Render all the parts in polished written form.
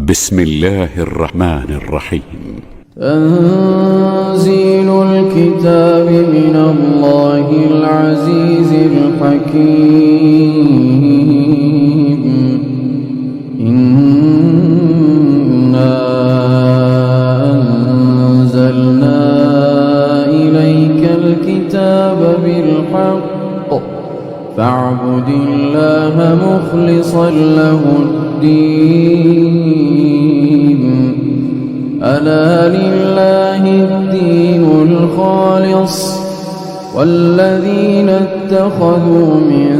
بسم الله الرحمن الرحيم. تنزيل الكتاب من الله العزيز الحكيم. إنا أنزلنا إليك الكتاب بالحق فاعبد الله مخلصا له الدين. ألا لله الدين الخالص والذين اتخذوا من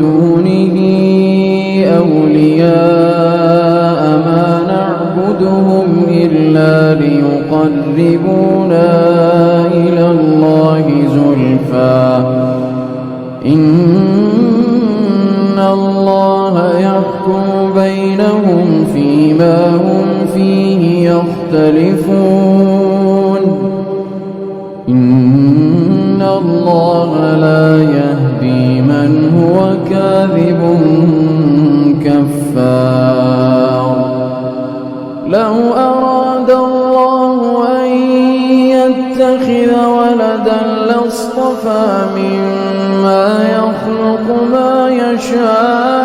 دونه أولياء ما نعبدهم إلا ليقربونا إلى الله زلفى إن الله يحكم بينهم فيما هم فيه يختلفون. إن الله لا يهدي من هو كاذب كفار. لو أراد الله أن يتخذ ولدا لاصطفى مما يخلق ما يشاء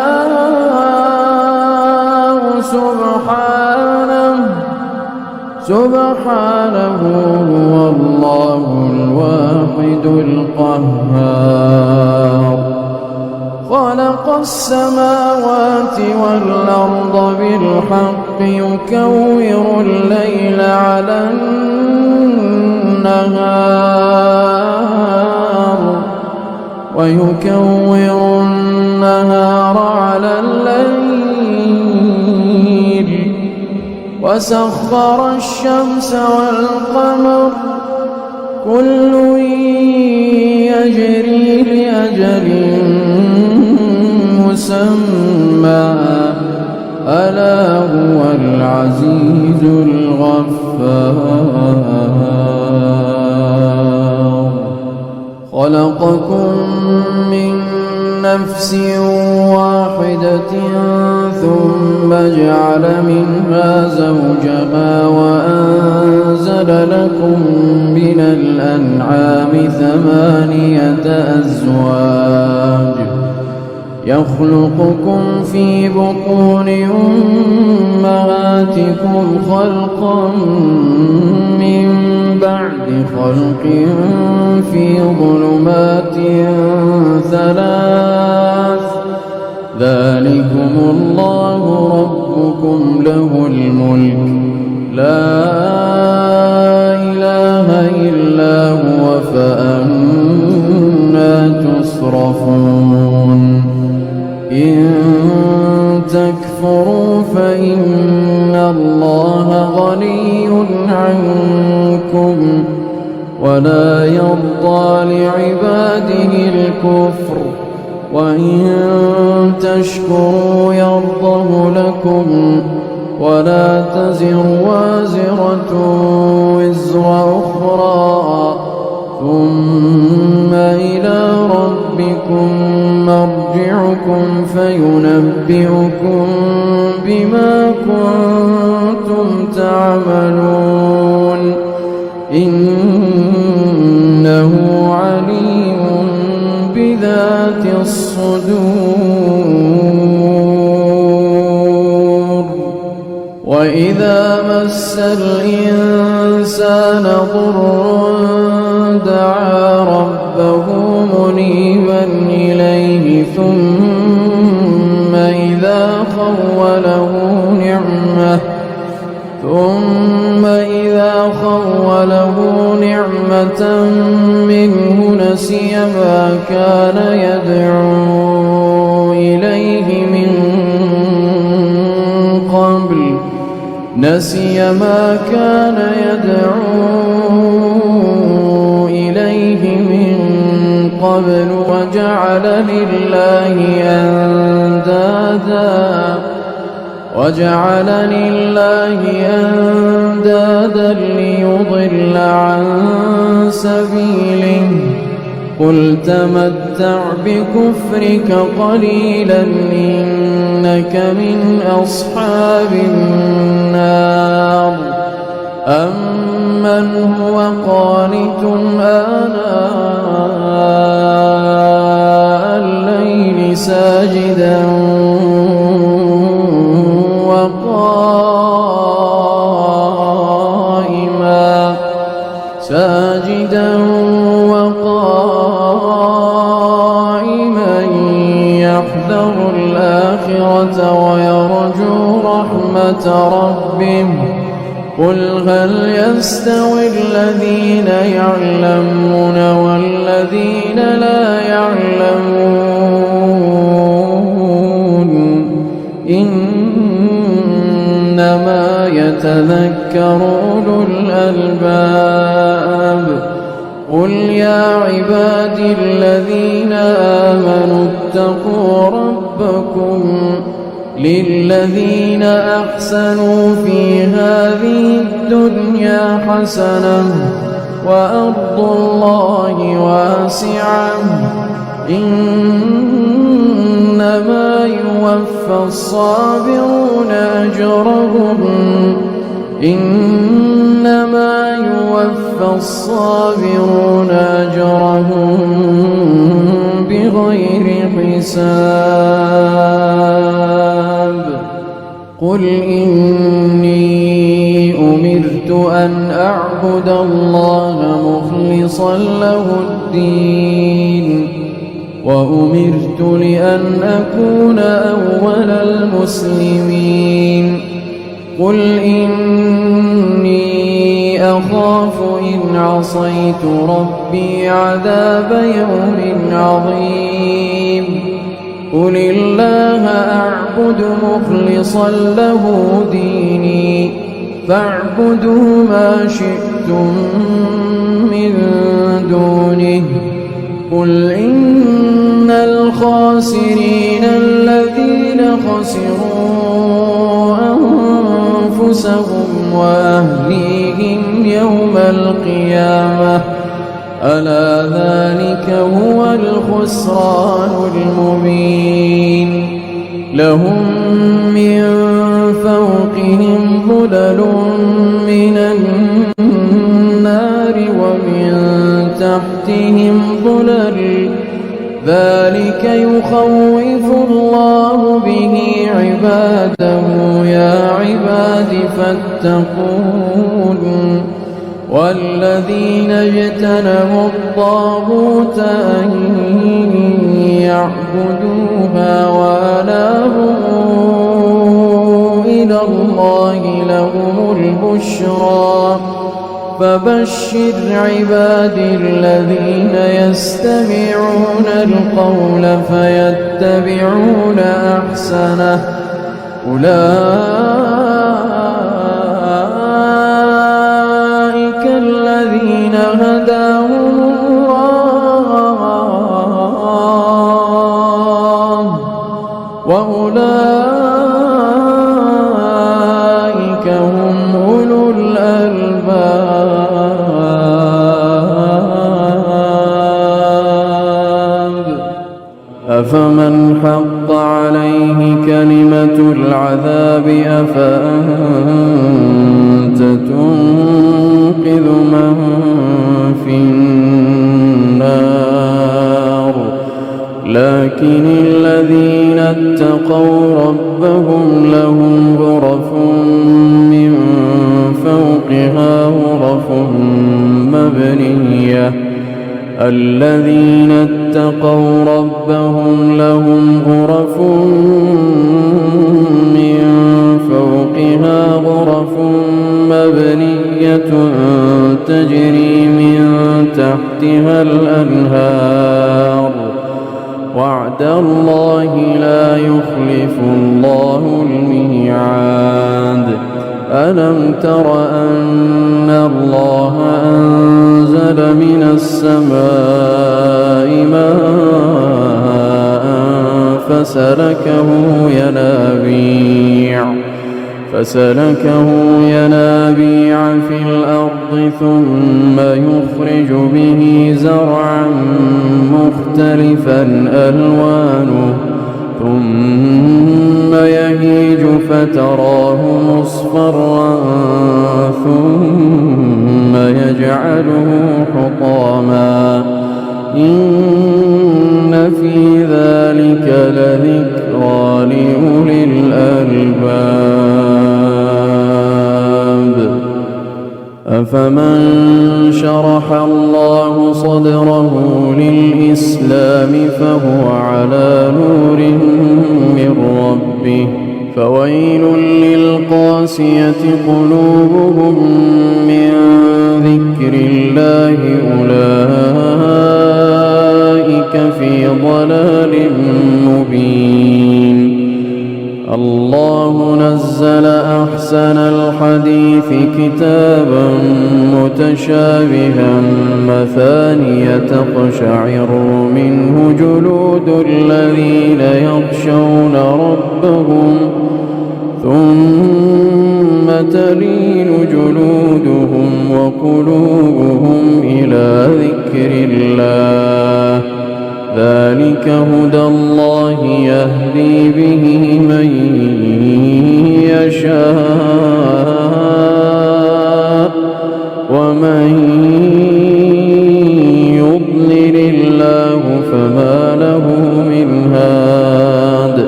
سبحانه هو الله الواحد القهار. خلق السماوات والأرض بالحق يكور الليل على النهار ويكور النهار على الليل وسخر الشمس والقمر كل يجري لأجل مسمى ألا هو العزيز الغفار. خلقكم من نفس واحدة ثم جعل منها زوجها وأنزل لكم من الأنعام 8 أزواج يخلقكم في بطون أمهاتكم خلقا من بعد خلق في ظلمات 3 ذلكم الله ربكم له الملك لا إله إلا هو فأنى تصرفون. إن تكفروا فإن الله غني عنكم ولا يرضى لعباده الكفر وإن تشكروا يرضه لكم ولا تزر وازرة وزر أخرى ثم إلى ربكم مرجعكم فينبئكم بما كنتم تعملون. إنه عليم بذات الصدور. وإذا مس الإنسان ضر دعا ربه منيبا إليه ثم إذا خوله نعمة منه نسي ما كان يدعو إليه من قبل وجعل لله أندادا ليضل عن سبيله. قل تمتع بكفرك قليلا إنك من أصحاب النار أمن هو قانت آناء الليل ساجدا وقائما يحذر الآخرة ويرجو رحمة ربه قل هل يستوي الذين يعلمون والذين لا يعلمون إنما يتذكر أولو الألباب قل يا عبادي الذين آمنوا اتقوا ربكم للذين أحسنوا في هذه الدنيا حسنة وأرض الله واسعة إنما يوفى الصابرون أجرهم بغير حساب قل إني أمرت أن أعبد الله مخلصا له الدين وأمرت لأن أكون أول المسلمين قل إني أخاف إن عصيت ربي عذاب يوم عظيم قل الله أعبد مخلصا له ديني فاعبدوا ما شئتم من دونه قل إن الخاسرين الذين خسروا أنفسهم وأهليهم يوم القيامة ألا ذلك هو الخسران المبين لهم من فوقهم ظلل من النار ومن تحتهم ظلل ذلك يخوف الله به عباده يا عباد فاتقون والذين اجتنبوا الطاغوت أن يعبدوها وأنابوا إلى الله لهم البشرى فبشر عبادي الذين يستمعون القول فيتبعون أحسنه أولئك الذين هداهم الله وأولئك هم أولو الألباب أفمن حق عليه كلمة العذاب أفأنت تنقذ من في النار لكن الذين اتقوا ربهم لهم غرف من فوقها غرف مبنية الذين اتقوا ربهم لهم غرف من فوقها غرف مبنية تجري من تحتها الأنهار وعد الله لا يخلف الله الميعاد ألم تر أن الله أنزل من السماء ماء فسلكه ينابيع في الأرض ثم يخرج به زرعا مختلفا ألوانه ثم يهيج فتراه مصفرا ثم يجعله حطاما إن في ذلك لذكرى لأولي الألباب أفمن شرح الله صدره للإسلام فهو على نور من ربه فويل للقاسية قلوبهم من ذكر الله أولئك في ضلال مبين الله نزل أحسن الحديث كتابا متشابها مثانية تقشعر منه جلود الذين يخشون ربهم ثم تلين جلودهم وقلوبهم إلى ذكر الله ذلك هدى الله يهدي به من يشاء ومن يضلل الله فما له من هاد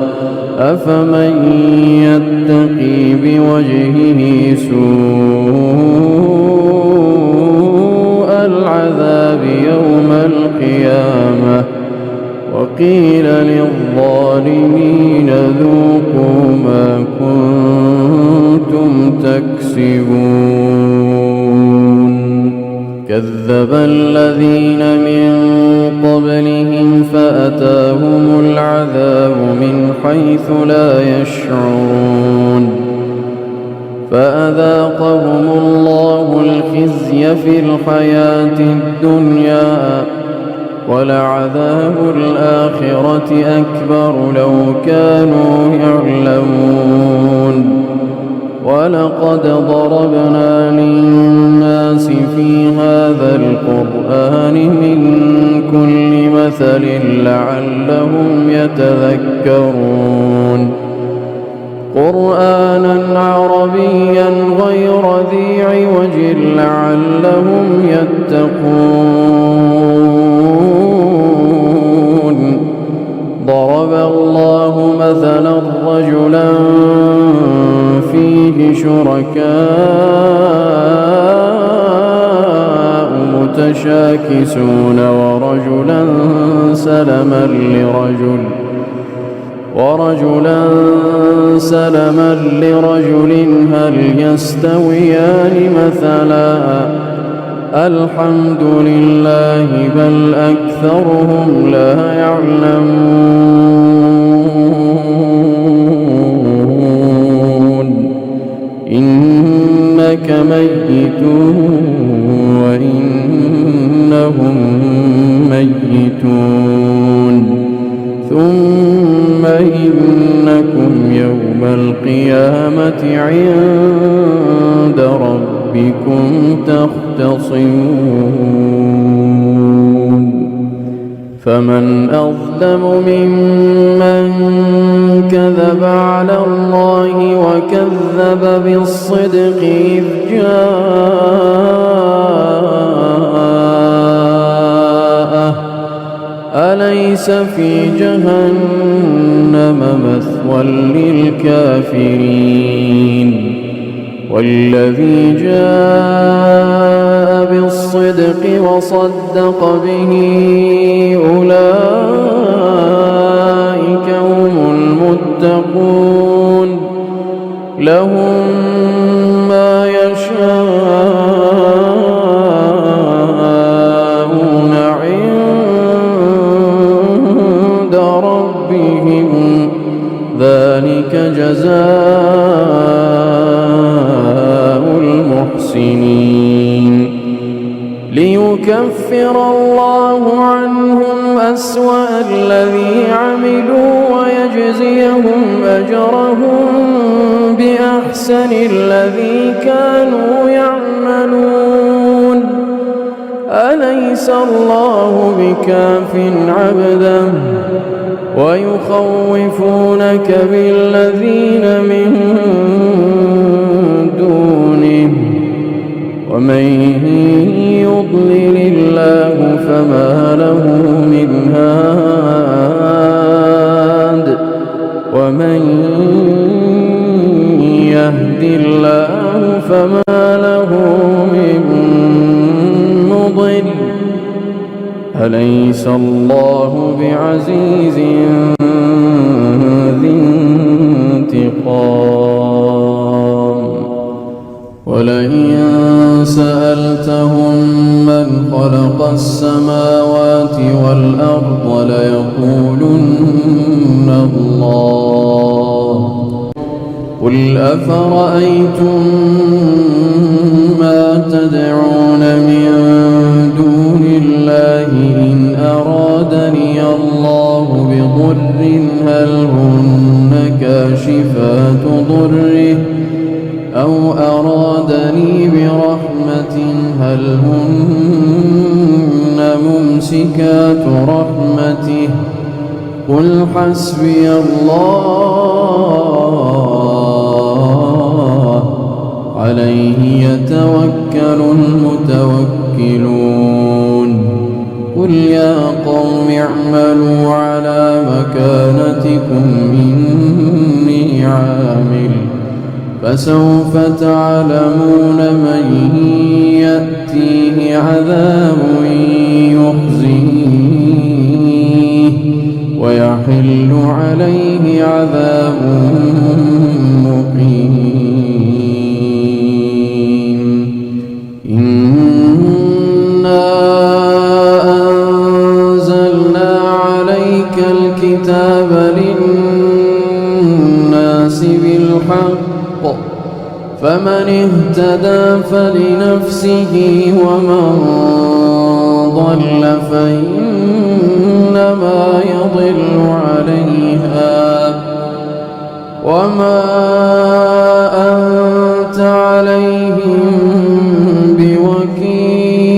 أفمن يتقي بوجهه سوء العذاب يوم القيامة وقيل للظالمين ذوقوا ما كنتم تكسبون كذب الذين من قبلهم فأتاهم العذاب من حيث لا يشعرون فأذاقهم الله الخزي في الحياة الدنيا ولعذاب الآخرة أكبر لو كانوا يعلمون ولقد ضربنا للناس في هذا القرآن من كل مثل لعلهم يتذكرون قرآنا عربيا غير ذي عوج لعلهم يتقون ضرب الله مثلا رجلا فيه شركاء متشاكسون ورجلا سلما لرجل هل يستويان مثلا الحمد لله بل أكثرهم لا يعلمون إنك ميت وإنهم ميتون ثم إنكم يوم القيامة عند ربكم تختصمون فمن أظلم ممن كذب على الله وكذب بالصدق إذ جاءه أليس في جهنم مثوى للكافرين والذي جاء بالصدق وصدق به أولئك هم المتقون لهم ما يشاءون عند ربهم ذلك جزاء المحسنين ليكفر الله عنهم أسوأ الذي عملوا ويجزيهم أجرهم بأحسن الذي كانوا يعملون أليس الله بكاف عبده ويخوفونك بالذين من دونه ومن يضلل الله فما له من هاد ومن يهد الله فما له من مضل أليس الله بعزيز ذي انتقام ولئن سألتهم من خلق السماوات والأرض ليقولن الله قل أفرأيتم ما تدعون من دون الله إن أرادني الله بضر هل هن كاشفات ضره أو أرادني برحمة هل هن ممسكات رحمته قل حسبي الله عليه يتوكل المتوكلون قل يا قوم اعملوا على مكانتكم إني عامل فسوف تعلمون من يأتيه عذاب يخزيه ويحل عليه عذاب مقيم إنا أنزلنا عليك الكتاب للناس بالحق فمن اهتدى فلنفسه ومن ضل فإنما يضل عليها وما أنت عليهم بوكيل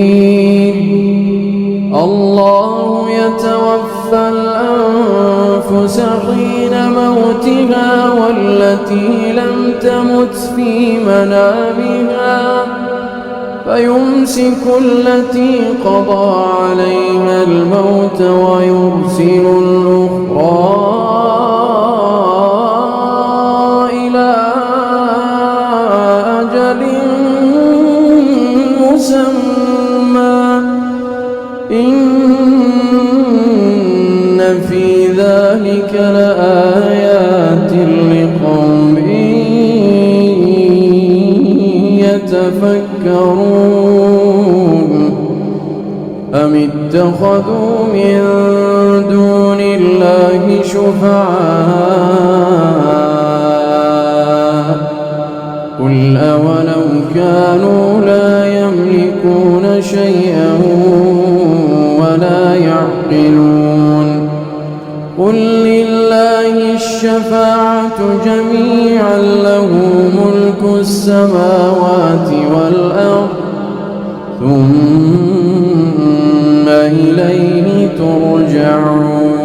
الله يتوفى الأنفس حين موتها والتي لم تمت في منامها فيمسك التي قضى عليها الموت ويرسل الأخرى إلى أجل مسمى إن في ذلك لآيات لقوم يتفكرون أم اتخذوا من دون الله شفعاء قل أولو كانوا لا يملكون شيئا ولا يعقلون قل لله الشفاعة جميعا له ملك السماوات والأرض ثم إليه ترجعون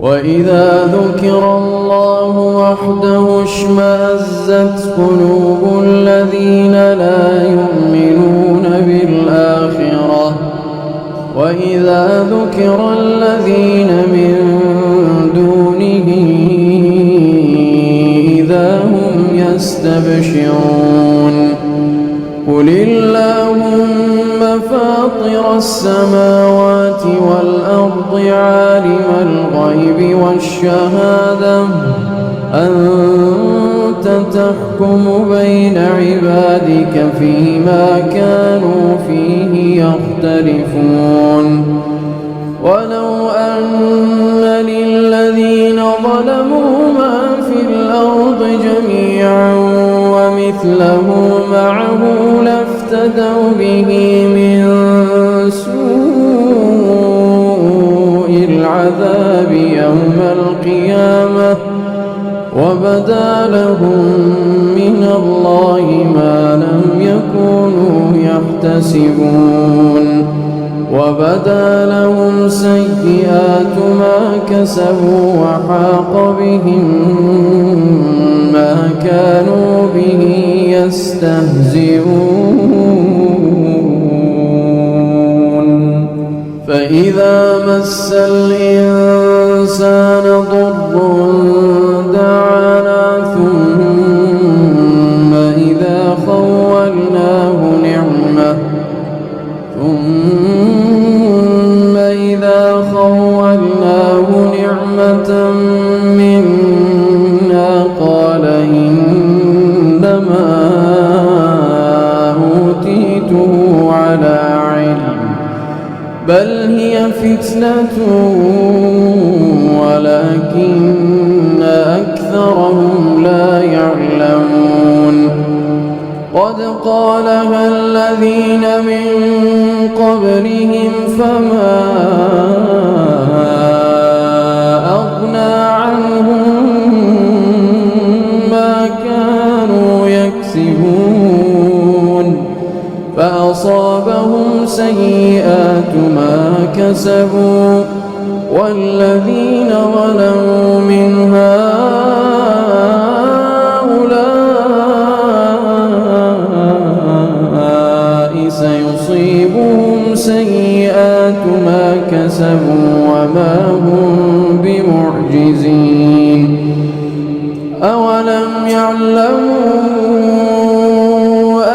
وإذا ذكر الله وحده اشمأزت قلوب الذين لا يؤمنون بالآخرة وإذا ذكر الذين من دونه إذا هم يستبشرون قل اللهم فاطر السماوات والأرض عالم الغيب والشهادة أنت تحكم بين عبادك فيما كانوا فيه يختلفون ولو أن للذين ظلموا ما في الأرض جميعا ومثله معه لافتدوا به من سوء العذاب يوم القيامة وبدا لهم من الله ما لم يكونوا يحتسبون وبدا لهم سيئات ما كسبوا وحاق بهم ما كانوا به يستهزئون فإذا مس الإنسان ضر دعانا ثم إذا خولناه نعمة منا قال إنما أوتيته على علم بل هي فتنة ولكن أكثرهم لا يعلمون قد قالها الذين من قبلهم فما أغنى عنهم ما كانوا يكسبون فأصابهم سيئات ما كسبوا والذين ظلموا من هؤلاء سيصيبهم سيئات ما كسبوا وما هم بمعجزين أولم يعلموا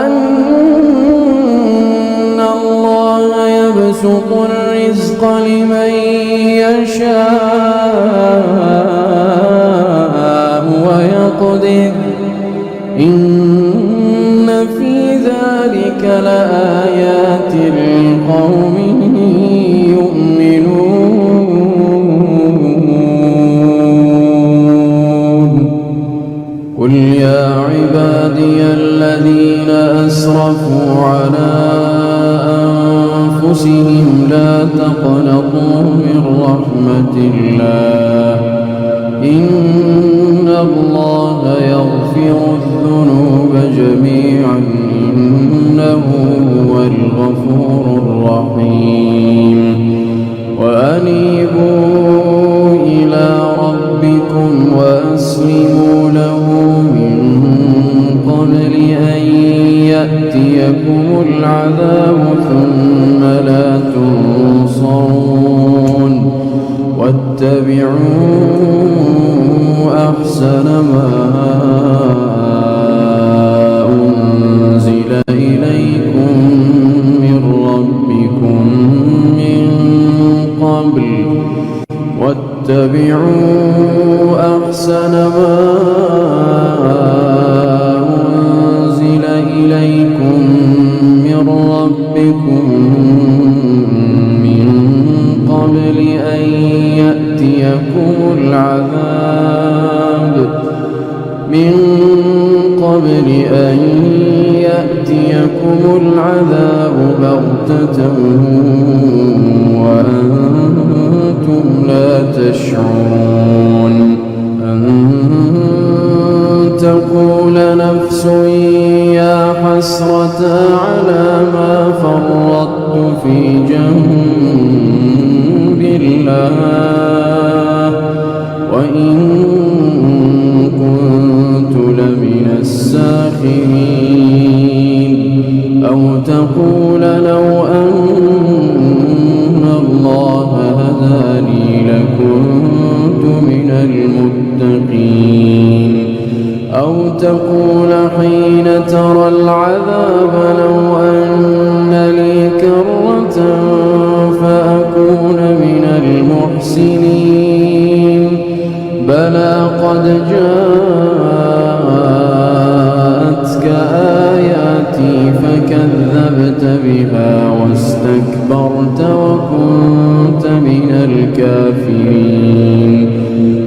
أن الله يبسط الرزق لمن يشاء ويقدر إن في ذلك لآيات لقوم يؤمنون قل يا عبادي الذين أسرفوا على أنفسهم لا تقنطوا من رحمة الله إن الله يغفر الذنوب جميعا إنه هو الغفور الرحيم وأنيبوا إلى ربكم وأسلموا له من قبل أن يأتيكم العذاب ثم لا تنصرون واتبعوا أحسن ما أنزل إليكم من ربكم من قبل واتبعوا أحسن ما أنزل إليكم من ربكم من قبل أن يأتيكم العذاب بغتة وأنتم لا تشعرون أن تقول نفس يا حسرة على ما فرطت في جنب الله وإن كنت لمن الساخرين أو تقول لو أن الله هداني لكنت من المتقين أو تقول حين ترى العذاب لو أن لي كرة فأكون من المحسنين بلى قد جاءتك آياتي فكذبت بها واستكبرت وكنت من الكافرين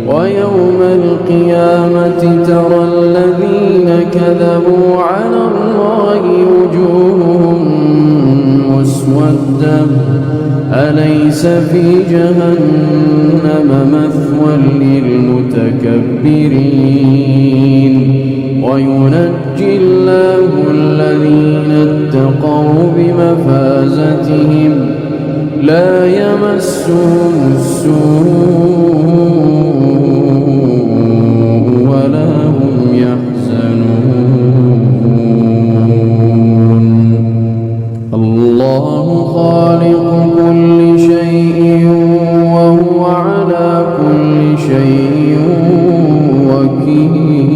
ويوم القيامة ترى الذين كذبوا على الله وجوههم مسودة أليس في جهنم مثوى للمتكبرين وينجي الله الذين اتقوا بمفازتهم لا يمسهم السوء ولا هم يحزنون. الله خالق كل شيء وهو على كل شيء وكيل.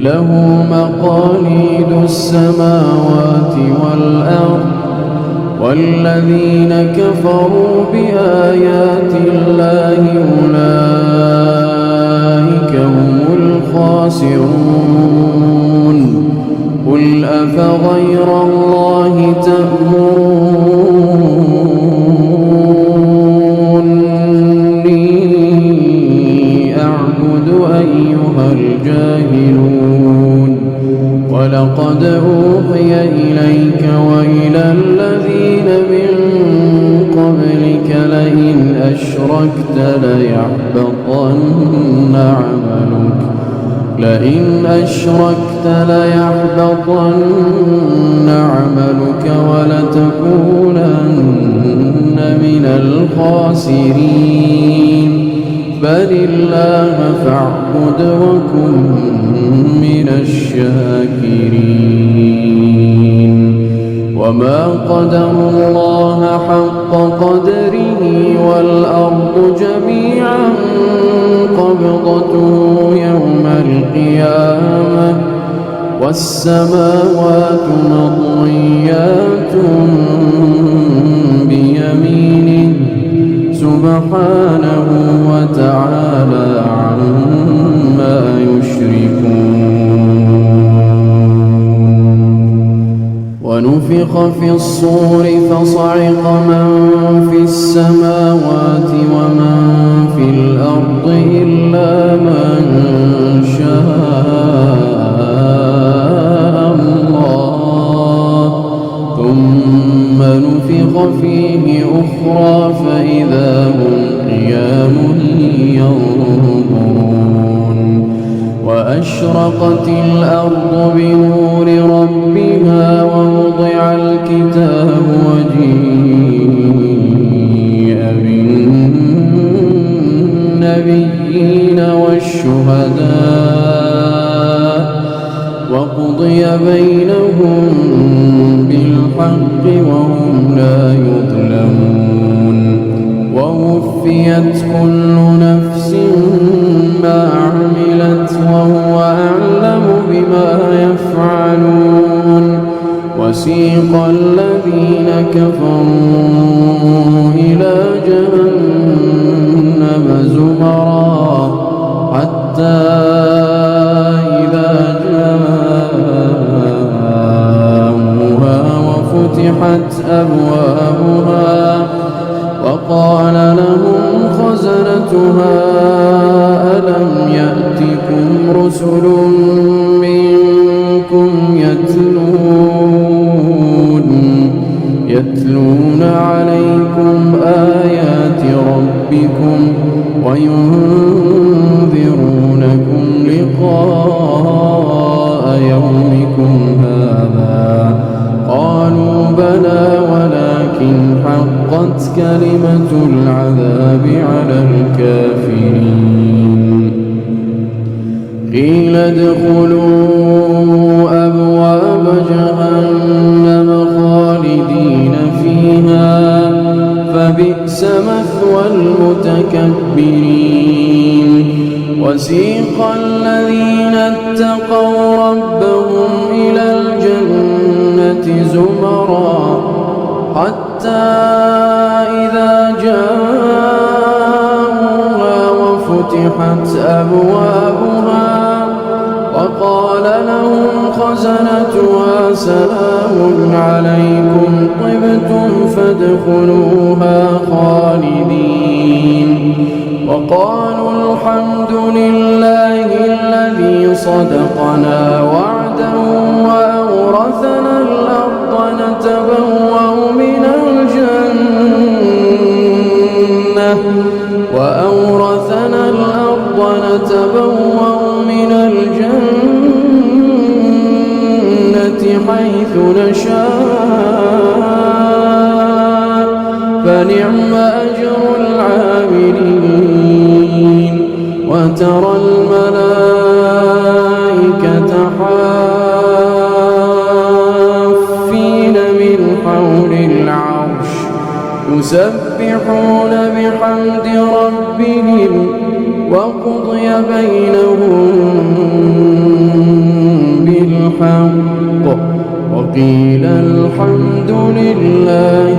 له مقاليد السماوات والأرض والذين كفروا بآيات الله أولئك هم الخاسرون. قل أفغير الله تأمروني أعبد أيها الجاهلون. ولقد أوحي إليك وإلى الذين من قبلك لئن أشركت ليحبطن عملك ولتكونن من الخاسرين. بل الله فاعبد وكن من الشاكرين. وما قدروا الله حق قدره والأرض جميعا قبضته يوم القيامة والسماوات مطويات بيمينه سبحانه وتعالى عما يشركون. ونفخ في الصور فصعق من في السماوات ومن في الأرض إلا من شاء الله ثم نفخ فيه أخرى فإذا هم قيام ينظرون. وأشرقت الأرض بنور ربها ووضع الكتاب وجيء بالنبيين والشهداء وقضي بينهم بالحق وهم لا يظلمون. ووفيت كل نفس ما عملت وهو أعلم بما يفعلون. وسيق الذين كفروا إلى جهنم زمرا حتى إذا جاءوها وفتحت أبوابها وقال لهم خزنتها ألم يأتكم رسل منكم يتلون عليكم آيات ربكم وينذرونكم لقاء يومكم هذا. قالوا بلى ولكن حقت كلمة العذاب على الكافرين. قيل ادخلوا أبواب جهنم خالدين فيها فبئس مثوى المتكبرين. وسيق الذين اتقوا ربهم إلى الجنة زمرا حتى إذا جاءوها وفتحت أبوابها وقال لهم خزنتها سلام عليكم طبتم فادخلوها خالدين. وقالوا الحمد لله الذي صدقنا وعده وأورثنا الأرض نتبوأ من الجنة حيث نشاء فنعم أجر العاملين وترى الملائكة حافين من حول العرش يسبحون بحمد ربهم وقضي بينهم بالحق وقيل الحمد لله